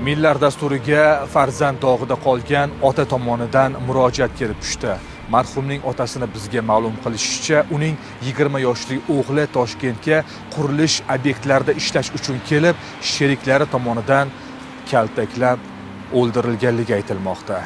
Millar dasturiga farzand dog'ida qolgan ota tomonidan murojaat kelib tushdi. Marhumning otasini bizga ma'lum qilishicha, uning 20 yoshli o'g'li Toshkentga qurilish obyektlarida ishlash uchun kelib, sheriklari tomonidan kaltaklab o'ldirilganligi aytilmoqda.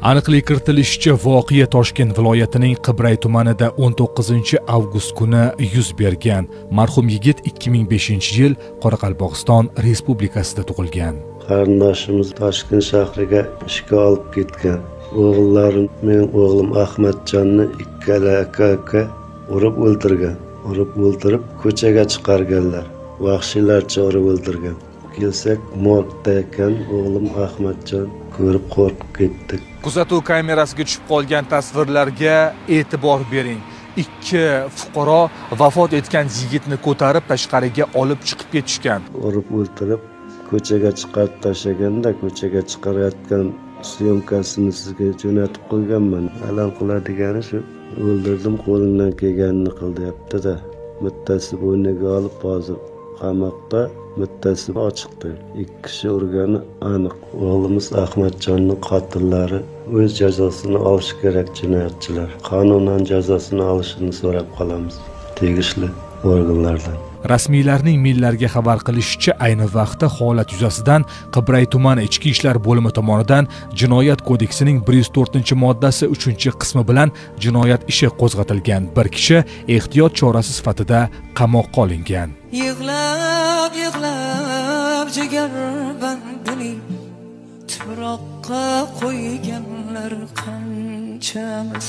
Aniqlik kiritilishicha, voqea Toshkent viloyatining Qibray tumanida 19-avgust kuni yuz bergan. Marhum yigit 2005-yil Qoraqalpog'iston Respublikasida tug'ilgan. Qarindoshimiz Toshkent shahriga ishga olib ketgan. O'g'illarim, men o'g'lim Ahmadjonni ikkala aka urib o'ldirgan. Urib o'ldirib ko'chaga chiqarganlar. Vahshiylarcha urib o'ldirgan. Kelsak, morgda ekan, o'g'lim Ahmadjon ko'rib qo'rqib ketdik. Kuzatuv kamerasiga tushib qolgan tasvirlarga e'tibor bering. Ikki fuqaro vafot etgan yigitni ko'tarib tashqariga olib chiqib ketishgan. Urib o'ldirib ko'chaga chiqarib tashlaganda, ko'chaga chiqarayotgan syomkasini sizga jo'natib qo'yganman. Alam qiladigani shu, o'ldirdim, qo'lingdan kelganini qil deyapti-da. Bittasi bo'yniga olib hozir qamoqda, bittasi ochiqda. Ikki kishi urgani aniq. O'g'limiz Ahmadjonning qotillari o'z jazosini olishi kerak, jinoyatchilar. Qonunan jazosini olishini so'rab qolamiz tegishli organlardan. Rasmiylarning Millarga xabar qilishicha, ayni vaqtda holat yuzasidan Qibray tumani ichki ishlar bo'limi tomonidan Jinoyat kodeksining 104-moddasi 3-qismi bilan jinoyat ishi qo'zg'atilgan. Bir kishi ehtiyot chorasi sifatida qamoqqa olingan. Yig'lab jigar bandini tuproqqa qo'yganlar qanchamiz.